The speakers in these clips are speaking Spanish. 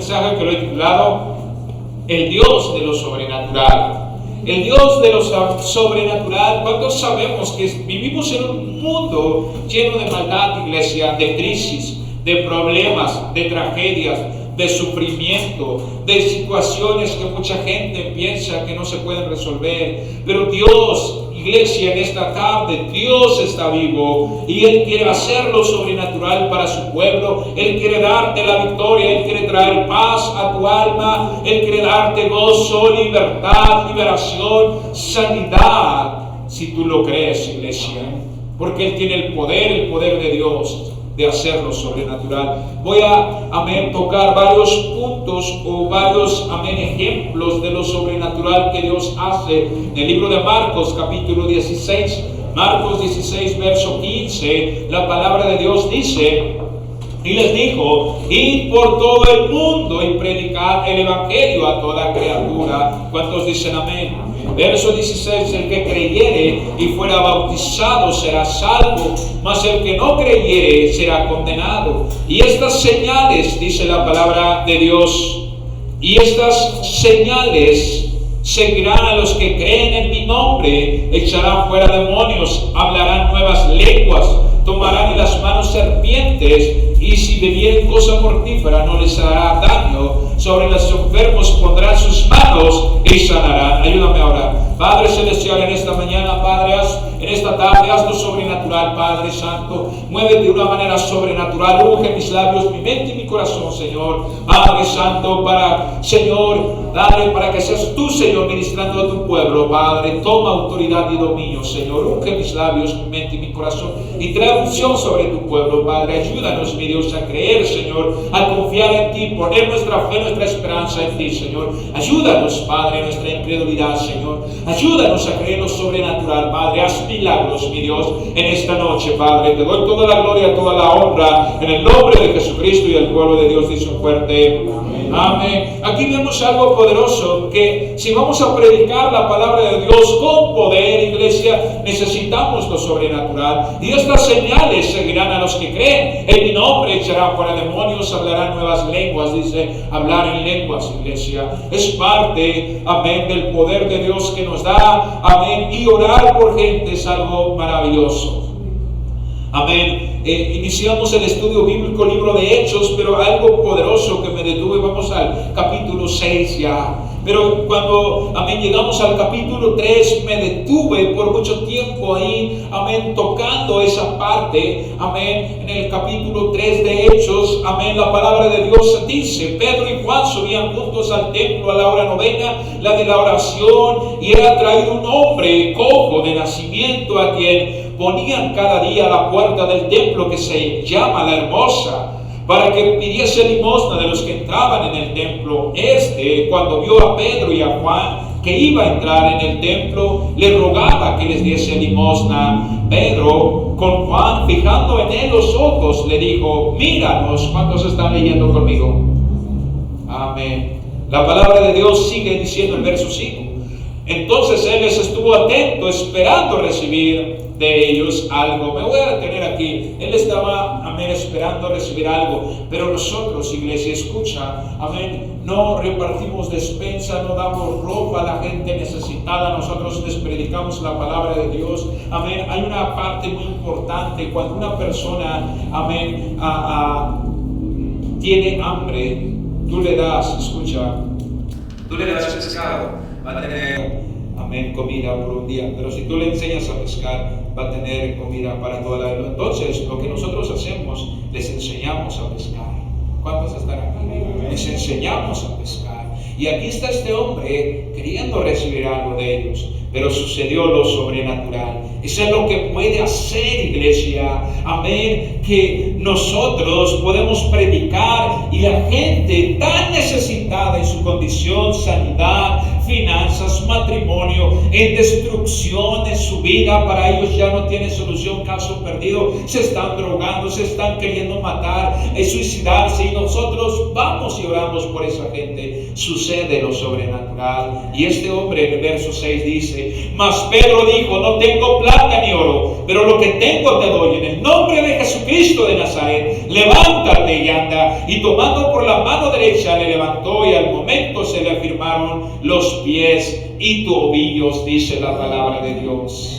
mensaje que lo he titulado El Dios de lo sobrenatural. El Dios de lo sobrenatural. ¿Cuántos sabemos que vivimos en un mundo lleno de maldad, iglesia, de crisis, de problemas, de tragedias, de sufrimiento, de situaciones que mucha gente piensa que no se pueden resolver? Pero Dios, iglesia, en esta tarde, Dios está vivo y Él quiere hacer lo sobrenatural para su pueblo. Él quiere darte la victoria, Él quiere traer paz a tu alma, Él quiere darte gozo, libertad, liberación, sanidad, si tú lo crees, iglesia, porque Él tiene el poder de Dios de hacerlo sobrenatural. Voy a tocar varios puntos o varios ejemplos de lo sobrenatural que Dios hace en el libro de Marcos capítulo 16. Marcos 16 verso 15, la palabra de Dios dice: y les dijo, id por todo el mundo y predicad el evangelio a toda criatura. ¿Cuántos dicen amén? Verso 16, el que creyere y fuera bautizado será salvo, mas el que no creyere será condenado. Y estas señales, dice la palabra de Dios, y estas señales seguirán a los que creen en mi nombre: echarán fuera demonios, hablarán nuevas lenguas, tomarán en las manos serpientes, y si bebieren cosa mortífera no les hará daño. Sobre los enfermos pondrán sus manos y sanarán. Ayúdame a orar. Padre Celestial, en esta mañana, Padre, en esta tarde, haz lo sobrenatural, Padre Santo. Muévete de una manera sobrenatural. Unge mis labios, mi mente y mi corazón, Señor. Padre Santo, Señor, dale para que seas tú, Señor, ministrando a tu pueblo, Padre. Toma autoridad y dominio, Señor. Unge mis labios, mi mente y mi corazón, y trae unción sobre tu pueblo, Padre. Ayúdanos, mi Dios, a creer, Señor, a confiar en ti, poner nuestra fe, nuestra esperanza en ti, Señor. Ayúdanos, Padre, nuestra incredulidad, Señor. Ayúdanos a creer lo sobrenatural, Padre. Haz milagros, mi Dios, en esta noche, Padre. Te doy toda la gloria, toda la honra, en el nombre de Jesucristo, y el pueblo de Dios dice un fuerte amén. Amén. Aquí vemos algo poderoso, que si vamos a predicar la palabra de Dios con poder, iglesia, necesitamos lo sobrenatural. Y estas señales seguirán a los que creen. En mi nombre echarán fuera demonios, hablarán nuevas lenguas. Dice, hablar en lenguas, iglesia, es parte, amén, del poder de Dios que nos da, amén. Y orar por gente es algo maravilloso. Amén. Iniciamos el estudio bíblico, libro de Hechos, pero algo poderoso que me detuve. Vamos al capítulo 6 ya. Pero cuando, amén, llegamos al capítulo 3, me detuve por mucho tiempo ahí, amén, tocando esa parte, amén. En el capítulo 3 de Hechos, amén, la palabra de Dios dice: Pedro y Juan subían juntos al templo a la hora novena, la de la oración, y era traído un hombre cojo de nacimiento, a quien ponían cada día a la puerta del templo, que se llama La Hermosa, para que pidiese limosna de los que entraban en el templo. Cuando vio a Pedro y a Juan que iba a entrar en el templo, le rogaba que les diese limosna. Pedro, con Juan fijando en él los ojos, le dijo: míranos. ¿Cuántos están leyendo conmigo? Amén. La palabra de Dios sigue diciendo en verso 5: entonces él les estuvo atento, esperando recibir de ellos algo. Me voy a detener aquí. Él estaba, amén, esperando recibir algo. Pero nosotros, iglesia, escucha, amén, no repartimos despensa, no damos ropa a la gente necesitada. Nosotros les predicamos la palabra de Dios. Amén. Hay una parte muy importante. Cuando una persona, amén, tiene hambre, tú le das, escucha, tú le das pescado, va a tener, amén, comida por un día. Pero si tú le enseñas a pescar, va a tener comida para toda la vida. Entonces, lo que nosotros hacemos, les enseñamos a pescar. ¿Cuántos están aquí? Les enseñamos a pescar. Y aquí está este hombre queriendo recibir algo de ellos, pero sucedió lo sobrenatural. Eso es lo que puede hacer, iglesia, amén, que nosotros podemos predicar y la gente tan necesitada en su condición, sanidad, finanzas, matrimonio, en destrucción en su vida, para ellos ya no tiene solución, caso perdido, se están drogando, se están queriendo matar, suicidarse, y nosotros vamos clamamos y oramos por esa gente, sucede lo sobrenatural. Y este hombre en el verso 6 dice: mas Pedro dijo: no tengo plata ni oro, pero lo que tengo te doy. En el nombre de Jesucristo de Nazaret, levántate y anda. Y tomando por la mano derecha le levantó, y al momento se le afirmaron los pies y tobillos, dice la palabra de Dios.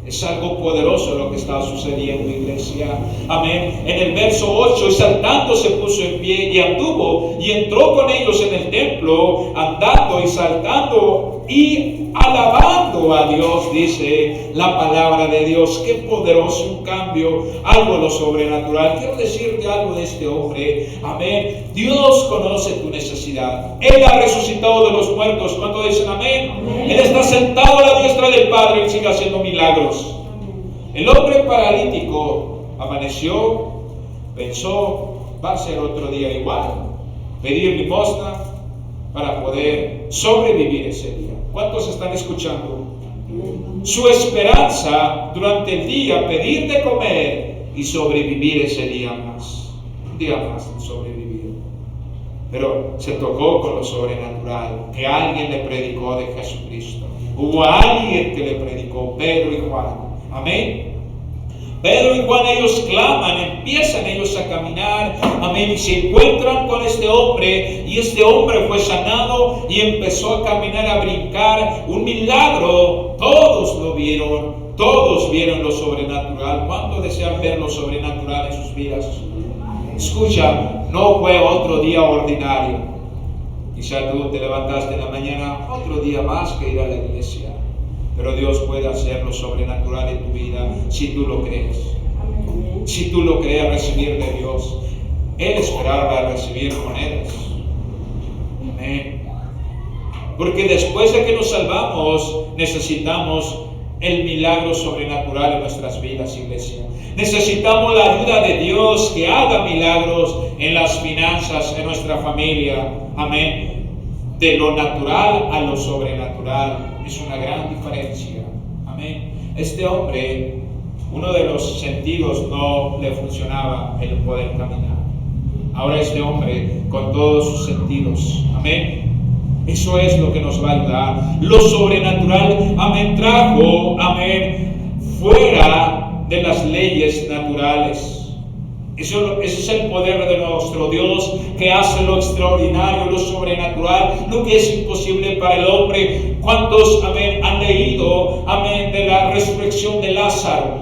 Es algo poderoso lo que está sucediendo, iglesia. Amén. En el verso 8, y saltando se puso en pie y anduvo y entró con ellos en el templo, andando y saltando y alabando a Dios, dice la palabra de Dios. Qué poderoso, un cambio, algo de lo sobrenatural. Quiero decirte algo de este hombre. Amén. Dios conoce tu necesidad. Él ha resucitado de los muertos. ¿Cuánto dicen amén? Amén. Él está sentado a la diestra del Padre y sigue haciendo milagros. El hombre paralítico amaneció, pensó: va a ser otro día igual, pedir limosna para poder sobrevivir ese día. ¿Cuántos están escuchando? Su esperanza durante el día, pedir de comer y sobrevivir ese día más. Un día más de sobrevivir. Pero se tocó con lo sobrenatural, que alguien le predicó de Jesucristo. Hubo alguien que le predicó, Pedro y Juan. Amén. Pedro y Juan, ellos claman, empiezan ellos a caminar, amén, y se encuentran con este hombre, y este hombre fue sanado y empezó a caminar, a brincar, un milagro. Todos lo vieron, todos vieron lo sobrenatural. ¿Cuántos desean ver lo sobrenatural en sus vidas? Escucha, no fue otro día ordinario. Quizá tú te levantaste en la mañana, otro día más que ir a la iglesia. Pero Dios puede hacer lo sobrenatural en tu vida si tú lo crees. Amén. Si tú lo crees, recibir de Dios. Él esperaba recibir monedas. Amén. Porque después de que nos salvamos, necesitamos el milagro sobrenatural en nuestras vidas, iglesia. Necesitamos la ayuda de Dios que haga milagros en las finanzas, en nuestra familia. Amén. De lo natural a lo sobrenatural. Es una gran diferencia. Amén. Este hombre, uno de los sentidos no le funcionaba, el poder caminar. Ahora este hombre con todos sus sentidos. Amén. Eso es lo que nos va a ayudar. Lo sobrenatural, amén, trajo, amén, fuera de las leyes naturales. Ese es el poder de nuestro Dios, que hace lo extraordinario, lo sobrenatural, lo que es imposible para el hombre. ¿Cuántos, amén, han leído, amén, de la resurrección de Lázaro?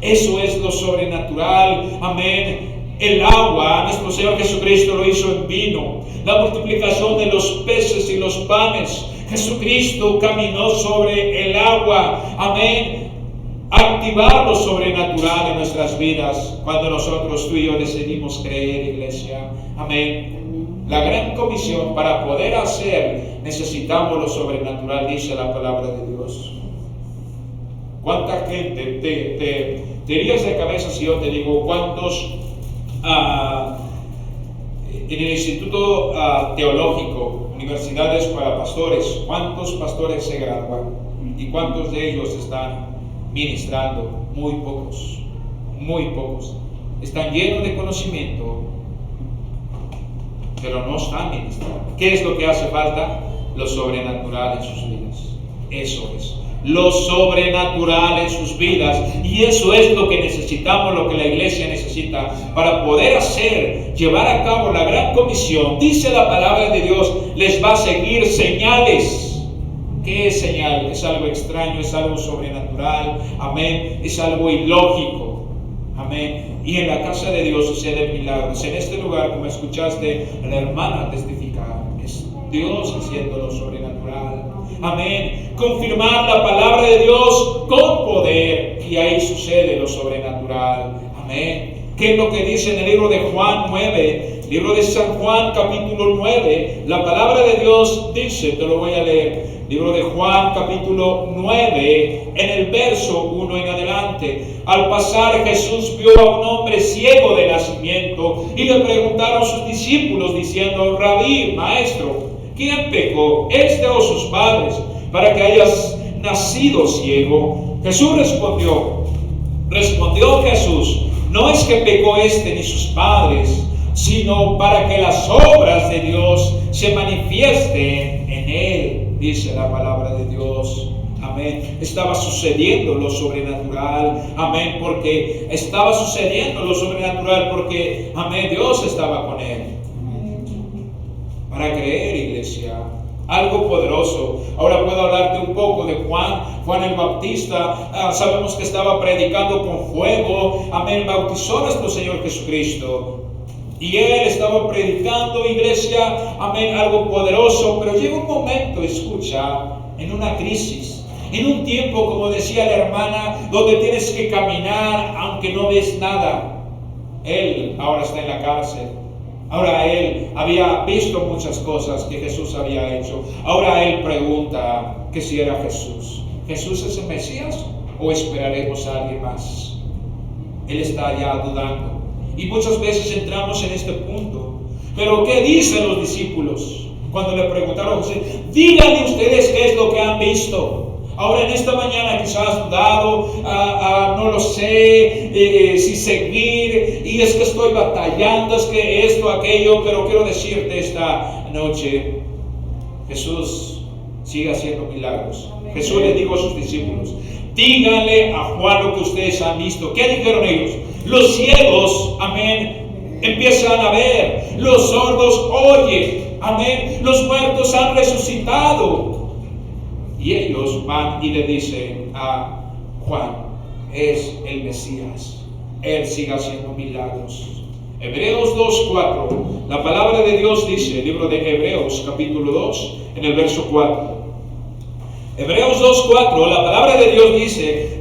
Eso es lo sobrenatural, amén. El agua, nuestro Señor Jesucristo lo hizo en vino. La multiplicación de los peces y los panes, Jesucristo caminó sobre el agua, amén. Activar lo sobrenatural en nuestras vidas cuando nosotros, tú y yo, decidimos creer, iglesia. Amén. La gran comisión para poder hacer, necesitamos lo sobrenatural, dice la palabra de Dios. ¿Cuánta gente te irías de cabeza si yo te digo cuántos en el Instituto Teológico, universidades para pastores, cuántos pastores se gradúan y cuántos de ellos están ministrando? Muy pocos, muy pocos. Están llenos de conocimiento, pero no están ministrando. ¿Qué es lo que hace falta? Lo sobrenatural en sus vidas. Eso es, lo sobrenatural en sus vidas. Y eso es lo que necesitamos, lo que la iglesia necesita para poder llevar a cabo la gran comisión. Dice la palabra de Dios, les va a seguir señales. ¿Qué es señal? Es algo extraño, es algo sobrenatural, amén, es algo ilógico, amén. Y en la casa de Dios suceden milagros. En este lugar, como escuchaste a la hermana testificar, es Dios haciendo lo sobrenatural, amén. Confirmar la palabra de Dios con poder, y ahí sucede lo sobrenatural, amén. ¿Qué es lo que dice en el libro de Juan 9? Libro de San Juan, capítulo 9, la palabra de Dios dice, te lo voy a leer. Libro de Juan, capítulo 9, en el verso 1 en adelante. Al pasar, Jesús vio a un hombre ciego de nacimiento y le preguntaron sus discípulos diciendo: Rabí, maestro, ¿quién pecó, este o sus padres, para que hayas nacido ciego? Jesús respondió Jesús: no es que pecó este ni sus padres, sino para que las obras de Dios se manifiesten en él, dice la palabra de Dios. Amén. Estaba sucediendo lo sobrenatural. Amén. Porque estaba sucediendo lo sobrenatural porque, amén, Dios estaba con él. Para creer, iglesia, algo poderoso. Ahora puedo hablarte un poco de Juan el Bautista. Sabemos que estaba predicando con fuego. Amén. Bautizó a nuestro Señor Jesucristo. Y él estaba predicando, iglesia, amén, algo poderoso. Pero llega un momento, escucha, en una crisis, en un tiempo, como decía la hermana, donde tienes que caminar aunque no ves nada. Él ahora está en la cárcel. Ahora él había visto muchas cosas que Jesús había hecho. Ahora él pregunta que si era Jesús. ¿Jesús es el Mesías o esperaremos a alguien más? Él está ya dudando. Y muchas veces entramos en este punto. Pero ¿qué dicen los discípulos cuando le preguntaron a José? Díganle ustedes qué es lo que han visto. Ahora en esta mañana quizás has dudado, no lo sé, si seguir, y es que estoy batallando, es que esto, aquello, pero quiero decirte esta noche, Jesús sigue haciendo milagros. Jesús le dijo a sus discípulos, díganle a Juan lo que ustedes han visto. ¿Qué dijeron ellos? Los ciegos, amén, empiezan a ver, los sordos oyen, amén, los muertos han resucitado. Y ellos van y le dicen a Juan, es el Mesías, él sigue haciendo milagros. Hebreos 2:4, la palabra de Dios dice, el libro de Hebreos capítulo 2, en el verso 4. Hebreos 2:4, la palabra de Dios dice,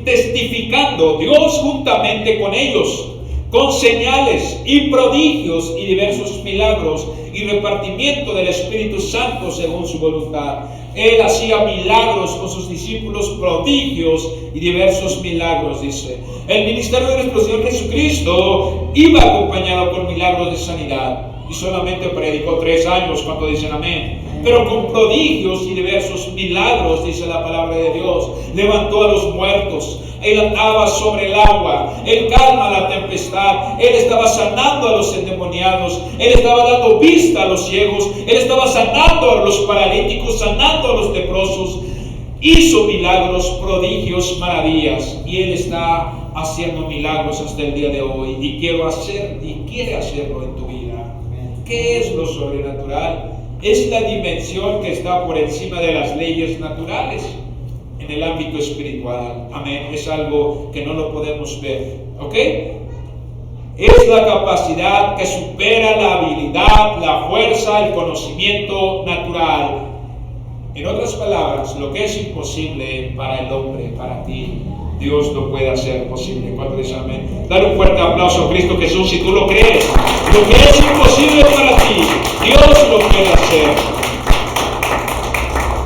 testificando Dios juntamente con ellos, con señales y prodigios y diversos milagros y repartimiento del Espíritu Santo según su voluntad. Él hacía milagros con sus discípulos, prodigios y diversos milagros, dice. El ministerio de nuestro Señor Jesucristo iba acompañado con milagros de sanidad. Y solamente predicó 3 años, cuando dicen amén. Pero con prodigios y diversos milagros, dice la palabra de Dios. Levantó a los muertos. Él andaba sobre el agua. Él calma la tempestad. Él estaba sanando a los endemoniados. Él estaba dando vista a los ciegos. Él estaba sanando a los paralíticos, sanando a los leprosos. Hizo milagros, prodigios, maravillas. Y Él está haciendo milagros hasta el día de hoy. Y quiere hacerlo en tu vida. ¿Qué es lo sobrenatural? Es la dimensión que está por encima de las leyes naturales en el ámbito espiritual. Amén. Es algo que no lo podemos ver. ¿Ok? Es la capacidad que supera la habilidad, la fuerza, el conocimiento natural. En otras palabras, lo que es imposible para el hombre, para ti, Dios lo puede hacer posible. ¿Cuánto dicen amén? Dale un fuerte aplauso a Cristo Jesús si tú lo crees. Lo que es imposible para ti, Dios lo puede hacer.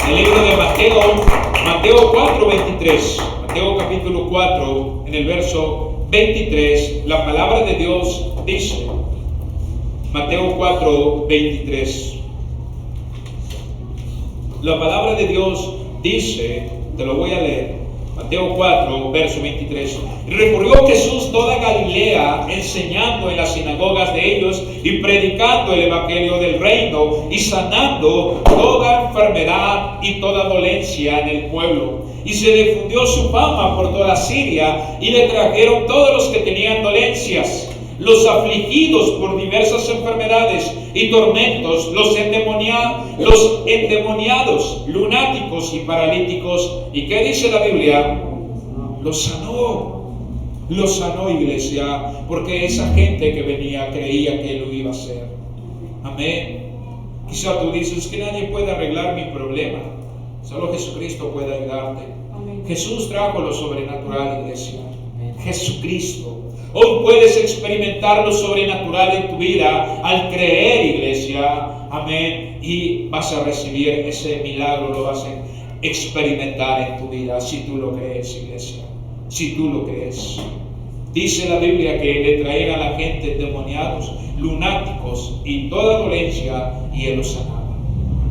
El libro de Mateo 4:23, Mateo capítulo 4, en el verso 23, la palabra de Dios dice, Mateo 4:23, la palabra de Dios dice, te lo voy a leer, Mateo 4, verso 23. Recorrió Jesús toda Galilea, enseñando en las sinagogas de ellos y predicando el evangelio del reino y sanando toda enfermedad y toda dolencia en el pueblo. Y se difundió su fama por toda Siria y le trajeron todos los que tenían dolencias, los afligidos por diversas enfermedades y tormentos, los endemoniados, lunáticos y paralíticos. ¿Y qué dice la Biblia? Los sanó, iglesia, porque esa gente que venía creía que Él lo iba a hacer. Amén. Quizá tú dices que nadie puede arreglar mi problema, solo Jesucristo puede ayudarte. Amén. Jesús trajo lo sobrenatural, iglesia. Amén. Jesucristo. Hoy puedes experimentar lo sobrenatural en tu vida al creer, iglesia. Amén. Y vas a recibir ese milagro, lo vas a experimentar en tu vida, si tú lo crees, iglesia. Si tú lo crees. Dice la Biblia que le traían a la gente endemoniados, lunáticos y toda dolencia, y Él los sanaba.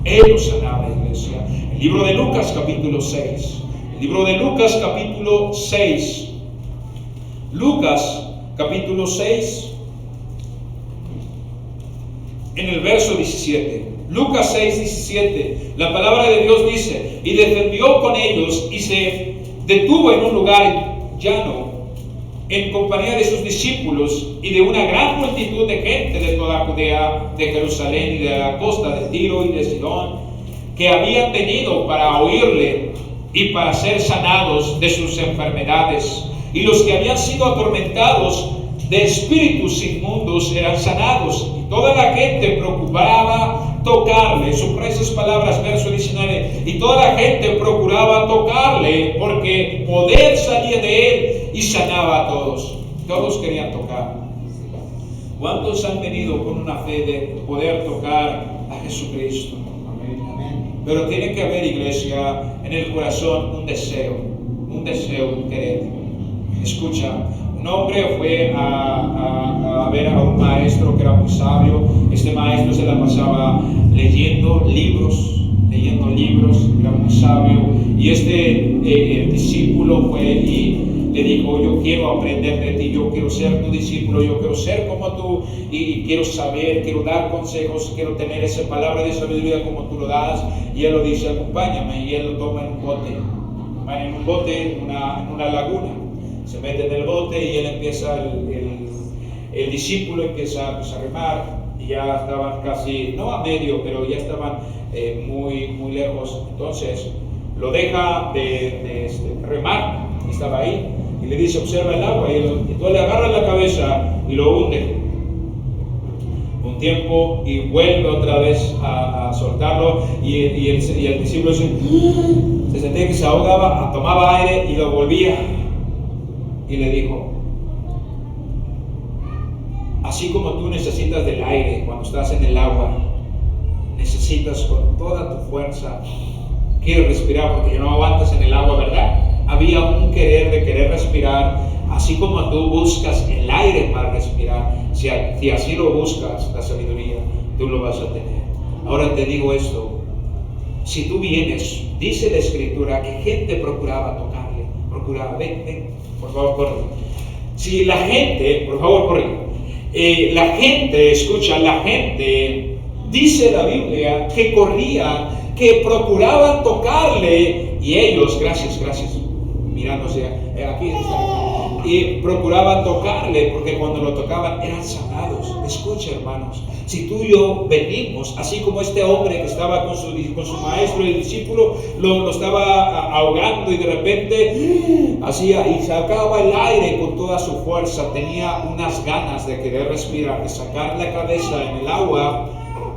Él los sanaba, iglesia. El libro de Lucas capítulo 6. El libro de Lucas capítulo 6. Lucas capítulo 6, en el verso 17. Lucas 6, 17. La palabra de Dios dice: y descendió con ellos y se detuvo en un lugar llano en compañía de sus discípulos y de una gran multitud de gente de toda Judea, de Jerusalén y de la costa de Tiro y de Sidón, que habían venido para oírle y para ser sanados de sus enfermedades. Y los que habían sido atormentados de espíritus inmundos eran sanados. Y toda la gente procuraba tocarle. Subraya esas palabras, verso 19. Y toda la gente procuraba tocarle, porque poder salía de él y sanaba a todos. Todos querían tocar. ¿Cuántos han venido con una fe de poder tocar a Jesucristo? Pero tiene que haber, iglesia, en el corazón un deseo, un querer. Escucha, un hombre fue a ver a un maestro que era muy sabio. Este maestro se la pasaba leyendo libros, era muy sabio. Y el discípulo fue y le dijo: yo quiero aprender de ti, yo quiero ser tu discípulo, yo quiero ser como tú, y quiero saber, quiero dar consejos, quiero tener esa palabra de sabiduría como tú lo das. Y él lo dice: acompáñame. Y él lo toma en un bote, en una laguna. Se mete en el bote y él empieza, el discípulo empieza a remar. Y ya estaban casi, no a medio, pero ya estaban muy lejos. Entonces lo deja de remar, estaba ahí, y le dice: observa el agua. Y entonces le agarra la cabeza y lo hunde un tiempo y vuelve otra vez a soltarlo. Y el discípulo se sentía que se ahogaba, tomaba aire y lo volvía. Y le dijo: así como tú necesitas del aire cuando estás en el agua, necesitas con toda tu fuerza, quieres respirar porque ya no aguantas en el agua, ¿verdad? Había un querer respirar, así como tú buscas el aire para respirar. Si así lo buscas, la sabiduría, tú lo vas a tener. Ahora te digo esto: si tú vienes, dice la Escritura que gente procuraba tocarle, ven, por favor, corre. Si la gente, por favor, corre. La gente, escucha, dice la Biblia que corrían, que procuraban tocarle, y ellos, gracias, mirándose aquí está, y procuraban tocarle, porque cuando lo tocaban eran sanados. Escucha, hermanos, si tú y yo venimos, así como este hombre que estaba con su maestro y el discípulo, lo estaba ahogando, y de repente hacía y sacaba el aire con toda su fuerza, tenía unas ganas de querer respirar, de sacar la cabeza en el agua.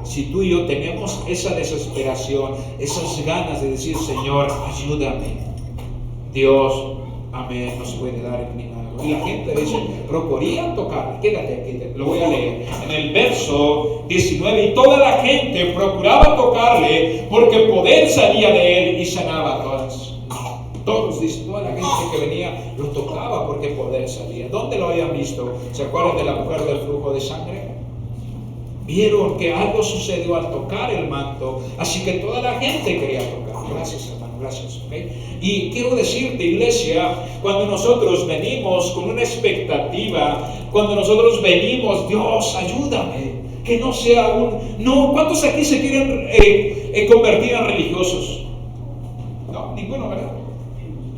Si tú y yo tenemos esa desesperación, esas ganas de decir: Señor, ayúdame, Dios, amén, nos puede dar el milagro. Y la gente dice: procuraban tocar. Quédate aquí, lo voy a leer. En el verso 19: y toda la gente procuraba tocarle, porque poder salía de él y sanaba a todas. Todos, dice, toda la gente que venía lo tocaba porque poder salía. ¿Dónde lo habían visto? ¿Se acuerdan de la mujer del flujo de sangre? Vieron que algo sucedió al tocar el manto, así que toda la gente quería tocar. Gracias, hermano, gracias. ¿Okay? Y quiero decirte, iglesia, cuando nosotros venimos con una expectativa, cuando nosotros venimos: Dios, ayúdame, que no sea no. ¿Cuántos aquí se quieren convertir en religiosos? No, ninguno, ¿verdad?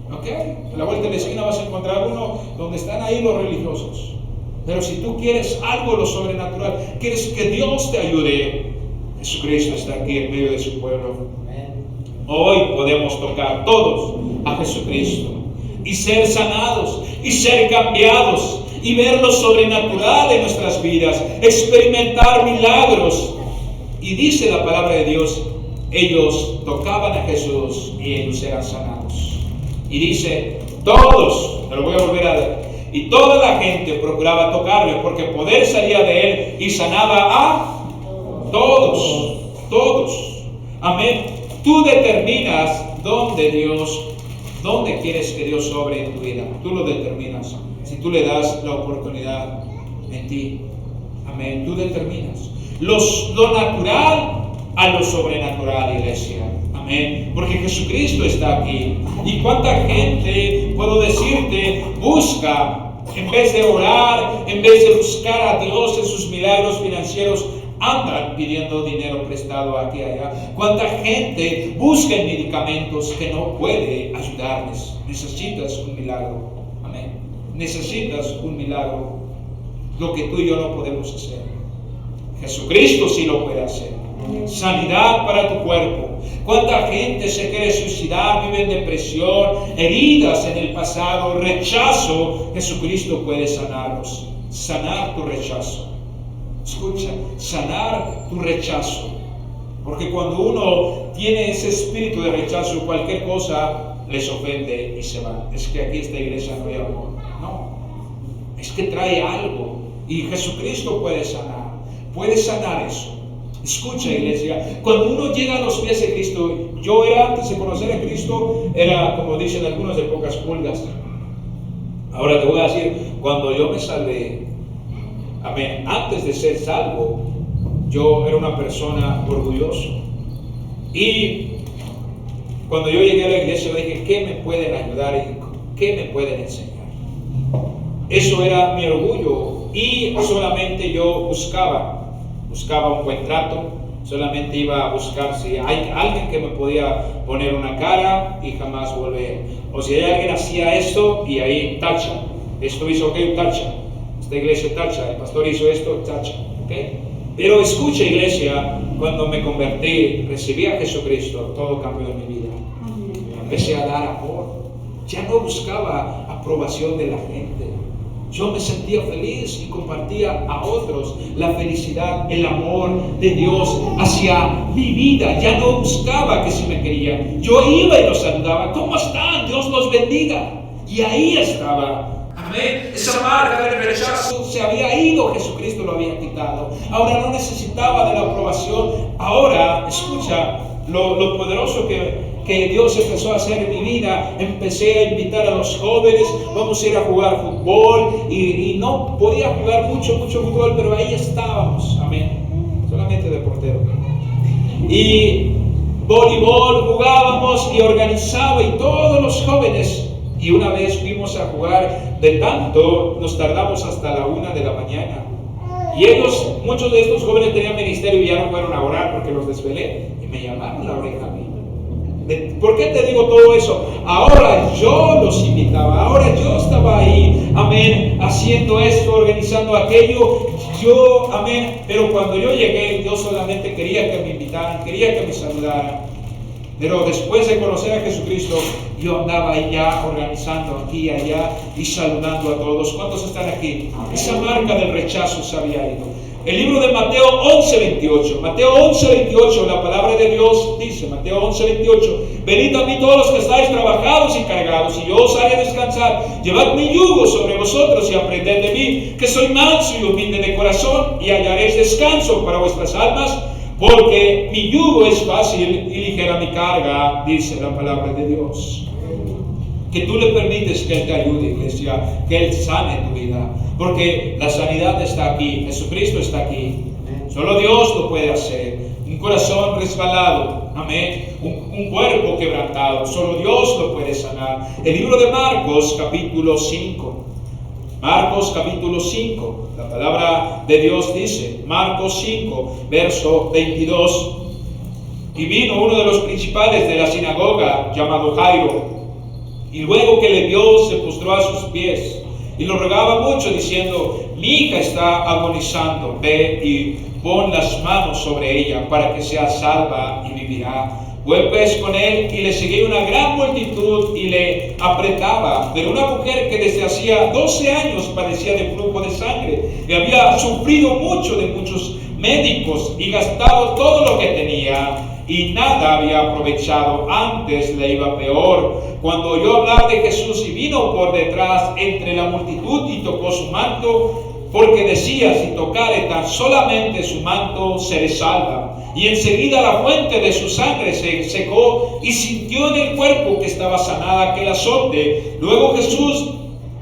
¿Ok? A la vuelta de la esquina vas a encontrar uno donde están ahí los religiosos. Pero si tú quieres algo de lo sobrenatural, quieres que Dios te ayude, Jesucristo está aquí en medio de su pueblo. Hoy podemos tocar todos a Jesucristo y ser sanados y ser cambiados y ver lo sobrenatural en nuestras vidas, experimentar milagros. Y dice la palabra de Dios: ellos tocaban a Jesús y ellos eran sanados. Y dice: todos, te lo voy a volver a leer. Y toda la gente procuraba tocarle, porque poder salía de él y sanaba a todos. Amén. Tú determinas dónde quieres que Dios sobre en tu vida. Tú lo determinas. Si tú le das la oportunidad en ti. Amén. Tú determinas. Lo natural a lo sobrenatural, iglesia. Amén. Porque Jesucristo está aquí. Y cuánta gente, puedo decirte, busca, en vez de orar, en vez de buscar a Dios en sus milagros financieros, andan pidiendo dinero prestado aquí y allá. Cuánta gente busca medicamentos que no puede ayudarles. Necesitas un milagro. Amén. Necesitas un milagro. Lo que tú y yo no podemos hacer. Jesucristo sí lo puede hacer. Sanidad para tu cuerpo. Cuánta gente se quiere suicidar, vive en depresión, heridas en el pasado, rechazo. Jesucristo puede sanarlos. Sanar tu rechazo. Escucha, sanar tu rechazo. Porque cuando uno tiene ese espíritu de rechazo, cualquier cosa les ofende y se van. Es que aquí esta iglesia no hay amor. No, es que trae algo. Y Jesucristo puede sanar eso. Escucha, iglesia, cuando uno llega a los pies de Cristo, yo era, antes de conocer a Cristo, era, como dicen algunos, de pocas pulgas. Ahora te voy a decir, cuando yo me salvé, amén, antes de ser salvo, yo era una persona orgullosa. Y cuando yo llegué a la iglesia, dije, ¿qué me pueden ayudar y qué me pueden enseñar? Eso era mi orgullo. Y solamente yo buscaba un buen trato, solamente iba a buscar si hay alguien que me podía poner una cara y jamás volver. O si hay alguien hacía esto y ahí tacha, esto hizo ok, tacha, esta iglesia tacha, el pastor hizo esto, tacha, ok. Pero escucha, iglesia, cuando me convertí, recibí a Jesucristo, todo cambió en mi vida. Empecé a dar amor, ya no buscaba aprobación de la gente. Yo me sentía feliz y compartía a otros la felicidad, el amor de Dios hacia mi vida. Ya no buscaba que si me querían. Yo iba y los saludaba. ¿Cómo están? Dios los bendiga. Y ahí estaba. Amén. Esa marca del rechazo se había ido. Jesucristo lo había quitado. Ahora no necesitaba de la aprobación. Ahora, escucha lo poderoso que Dios empezó a hacer en mi vida. Empecé a invitar a los jóvenes, vamos a ir a jugar fútbol, y no podía jugar mucho fútbol, pero ahí estábamos, amén, solamente de portero. Y voleibol jugábamos y organizaba, y todos los jóvenes, y una vez fuimos a jugar, de tanto nos tardamos hasta la 1 de la mañana. Y muchos de estos jóvenes tenían ministerio y ya no fueron a orar porque los desvelé, y me llamaron la oreja a mí. ¿Por qué te digo todo eso? Ahora yo los invitaba, ahora yo estaba ahí, amén, haciendo esto, organizando aquello, yo, amén, pero cuando yo llegué, yo solamente quería que me invitaran, quería que me saludaran. Pero después de conocer a Jesucristo, yo andaba ahí ya organizando aquí y allá y saludando a todos. ¿Cuántos están aquí? Esa marca del rechazo se había ido. El libro de Mateo 11:28. Mateo 11:28, la palabra de Dios dice, Mateo 11:28, venid a mí todos los que estáis trabajados y cargados, y yo os haré descansar. Llevad mi yugo sobre vosotros y aprended de mí, que soy manso y humilde de corazón, y hallaréis descanso para vuestras almas, porque mi yugo es fácil y ligera mi carga, dice la palabra de Dios. Que tú le permites que Él te ayude, iglesia, que Él sane tu vida, porque la sanidad está aquí, Jesucristo está aquí. Solo Dios lo puede hacer. Un corazón resbalado, amén, un cuerpo quebrantado, solo Dios lo puede sanar. El libro de Marcos, capítulo 5. Marcos capítulo 5, la palabra de Dios dice, Marcos 5, verso 22, y vino uno de los principales de la sinagoga, llamado Jairo, y luego que le vio, se postró a sus pies, y lo rogaba mucho, diciendo, mi hija está agonizando, ve y pon las manos sobre ella, para que sea salva y vivirá. Fue pues con él y le seguía una gran multitud y le apretaba. Pero una mujer que desde hacía 12 años padecía de flujo de sangre y había sufrido mucho de muchos médicos y gastado todo lo que tenía y nada había aprovechado, antes le iba peor. Cuando oyó hablar de Jesús y vino por detrás entre la multitud y tocó su manto, porque decía, si tocare tan solamente su manto, seré salva. Y enseguida la fuente de su sangre se secó y sintió en el cuerpo que estaba sanada aquel azote. Luego Jesús,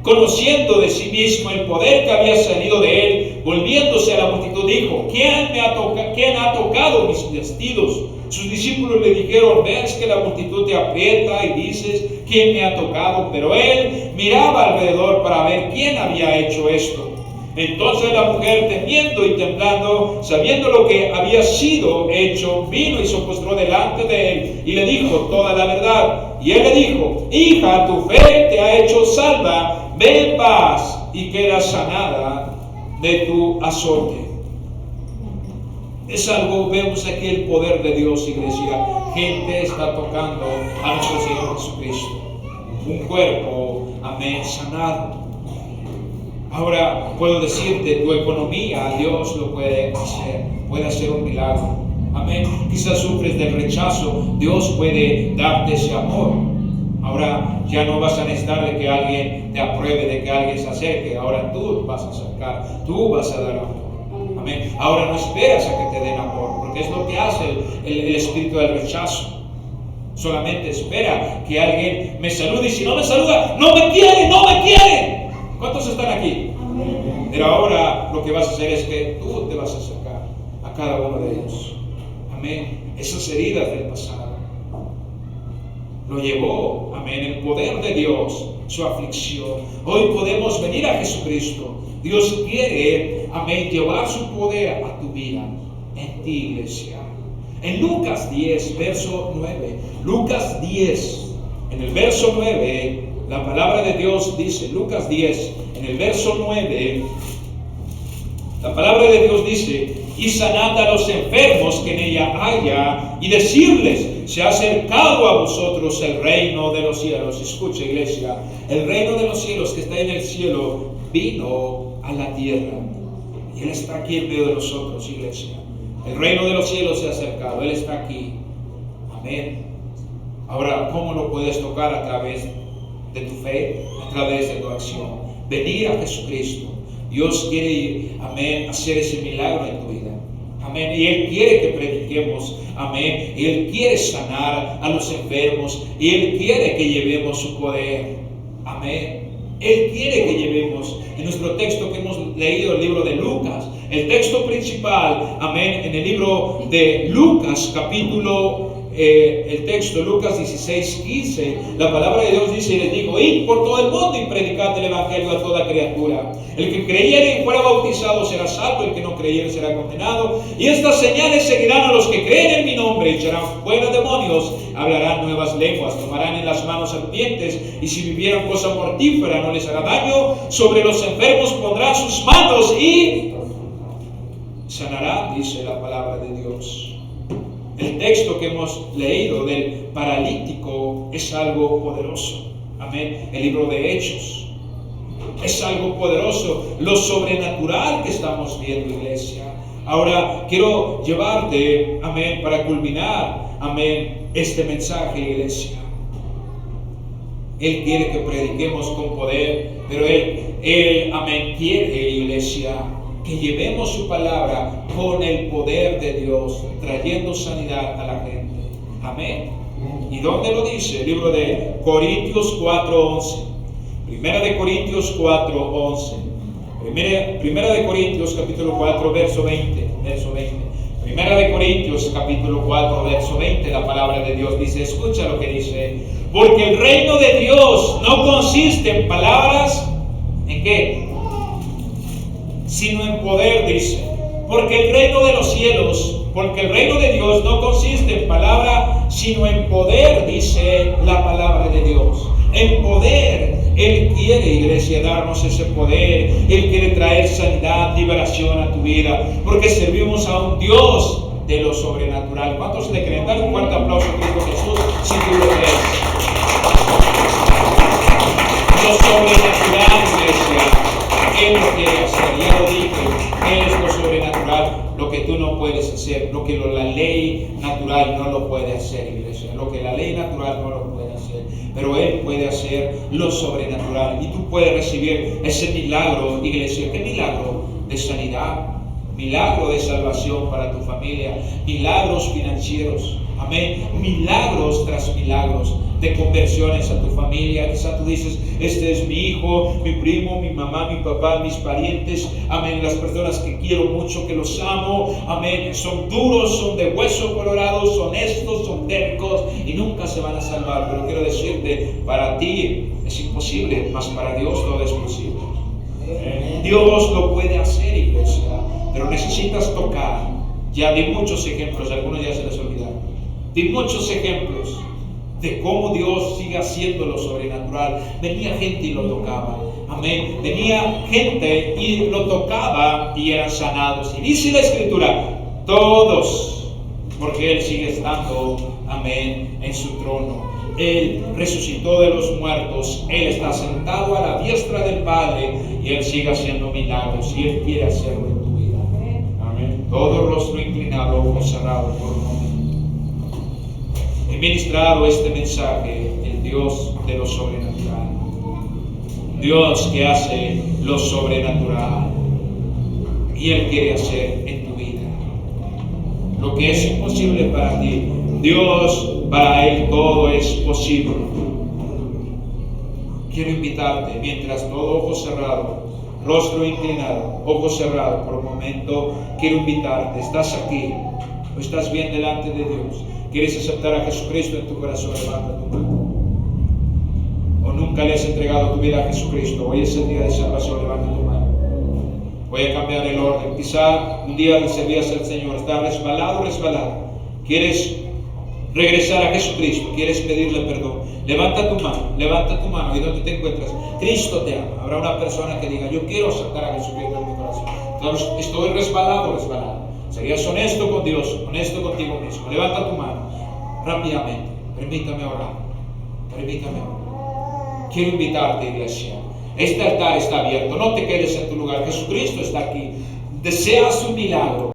conociendo de sí mismo el poder que había salido de él, volviéndose a la multitud, dijo, ¿quién ha tocado mis vestidos? Sus discípulos le dijeron, ves que la multitud te aprieta y dices, ¿quién me ha tocado? Pero él miraba alrededor para ver quién había hecho esto. Entonces la mujer, temiendo y temblando, sabiendo lo que había sido hecho, vino y se postró delante de él y le dijo toda la verdad. Y él le dijo: hija, tu fe te ha hecho salva, ve en paz y queda sanada de tu azote. Es algo, vemos aquí el poder de Dios, iglesia. Gente está tocando a nuestro Señor Jesucristo. Un cuerpo, amén, sanado. Ahora puedo decirte, tu economía, Dios lo puede hacer un milagro. Amén. Quizás sufres del rechazo, Dios puede darte ese amor. Ahora ya no vas a necesitar de que alguien te apruebe, de que alguien se acerque. Ahora tú vas a acercar, tú vas a dar amor. Amén. Ahora no esperas a que te den amor, porque es lo que hace el espíritu del rechazo. Solamente espera que alguien me salude, y si no me saluda, no me quiere, no me quiere. ¿Cuántos están aquí? Amén. Pero ahora lo que vas a hacer es que tú te vas a acercar a cada uno de ellos. Amén. Esas heridas del pasado lo llevó, amén, el poder de Dios, su aflicción. Hoy podemos venir a Jesucristo. Dios quiere, amén, llevar su poder a tu vida, en ti, iglesia. En Lucas 10, verso 9. Lucas 10, en el verso 9, la palabra de Dios dice, Lucas 10, en el verso 9, la palabra de Dios dice: y sanad a los enfermos que en ella haya, y decirles: se ha acercado a vosotros el reino de los cielos. Escucha, iglesia, el reino de los cielos que está en el cielo vino a la tierra, y Él está aquí en medio de nosotros, iglesia. El reino de los cielos se ha acercado, Él está aquí. Amén. Ahora, ¿cómo lo puedes tocar? A través de tu fe, a través de tu acción. Venir a Jesucristo. Dios quiere, amén, hacer ese milagro en tu vida. Amén. Y Él quiere que prediquemos. Amén. Y Él quiere sanar a los enfermos. Y Él quiere que llevemos su poder. Amén. Él quiere que llevemos. En nuestro texto que hemos leído, el libro de Lucas, el texto principal, amén, en el libro de Lucas, el texto Lucas 16, 15, la palabra de Dios dice: y les dijo: id por todo el mundo y predicad el evangelio a toda criatura. El que creyere y fuera bautizado será salvo, el que no creyere será condenado. Y estas señales seguirán a los que creen en mi nombre: echarán fuera demonios, hablarán nuevas lenguas, tomarán en las manos serpientes, y si vivieran cosa mortífera no les hará daño. Sobre los enfermos pondrán sus manos y sanarán, dice la palabra de Dios. El texto que hemos leído del paralítico es algo poderoso. Amén. El libro de Hechos es algo poderoso. Lo sobrenatural que estamos viendo, iglesia. Ahora quiero llevarte, amén, para culminar, amén, este mensaje, iglesia. Él quiere que prediquemos con poder, pero Él, amén, quiere, iglesia, que llevemos su palabra con el poder de Dios, trayendo sanidad a la gente. Amén. ¿Y dónde lo dice? El libro de Corintios 4:11. Primera de Corintios 4:11. Primera de Corintios capítulo 4, verso 20. Primera de Corintios capítulo 4, verso 20. La palabra de Dios dice, escucha lo que dice: porque el reino de Dios no consiste en palabras, ¿en qué? Sino en poder, dice. Porque el reino de los cielos, porque el reino de Dios no consiste en palabra, sino en poder, dice la palabra de Dios. En poder. Él quiere, iglesia, darnos ese poder. Él quiere traer sanidad, liberación a tu vida, porque servimos a un Dios de lo sobrenatural. ¿Cuántos le creen? Dale un fuerte aplauso a Cristo Jesús si tú lo crees. Lo sobrenatural, iglesia, Él lo quiere hacer. Ya lo dije, Él es lo sobrenatural, lo que tú no puedes hacer, lo que la ley natural no lo puede hacer, iglesia, lo que la ley natural no lo puede hacer, pero Él puede hacer lo sobrenatural, y tú puedes recibir ese milagro, iglesia. ¿Qué milagro? De sanidad, milagro de salvación para tu familia, milagros financieros, amén, milagros tras milagros de conversiones a tu familia. Quizá tú dices, este es mi hijo, mi primo, mi mamá, mi papá, mis parientes, amén, las personas que quiero mucho, que los amo, amén, son duros, son de hueso colorado, son honestos, son tercos y nunca se van a salvar. Pero quiero decirte, para ti es imposible, mas para Dios todo es posible. Dios lo puede hacer, iglesia, pero necesitas tocar. Ya di muchos ejemplos, algunos ya se les olvidaron. Di muchos ejemplos de cómo Dios sigue haciendo lo sobrenatural. Venía gente y lo tocaba. Amén. Venía gente y lo tocaba y eran sanados. Y dice la Escritura, todos, porque Él sigue estando, amén, en su trono. Él resucitó de los muertos. Él está sentado a la diestra del Padre y Él sigue haciendo milagros y Él quiere hacerlo en tu vida. Amén. Todo rostro inclinado, ojos cerrados por un momento. He ministrado este mensaje, el Dios de lo sobrenatural. Dios que hace lo sobrenatural y Él quiere hacer en tu vida lo que es imposible para ti. Dios, para Él todo es posible. Quiero invitarte, mientras todo ojo cerrado, rostro inclinado, ojos cerrados por un momento, quiero invitarte. Estás aquí o estás bien delante de Dios. ¿Quieres aceptar a Jesucristo en tu corazón? Levanta tu mano. O nunca le has entregado tu vida a Jesucristo. Hoy es el día de salvación. Levanta tu mano. Voy a cambiar el orden. Quizá un día le servías al Señor. Estás resbalado. ¿Quieres regresar a Jesucristo? ¿Quieres pedirle perdón? Levanta tu mano. ¿Y dónde te encuentras? Cristo te ama. Habrá una persona que diga, yo quiero aceptar a Jesucristo en mi corazón. Entonces, estoy resbalado. Serías honesto con Dios, honesto contigo mismo. Levanta tu mano rápidamente. Permítame orar. Quiero invitarte, iglesia. Este altar está abierto. No te quedes en tu lugar. Jesucristo está aquí. Deseas un milagro.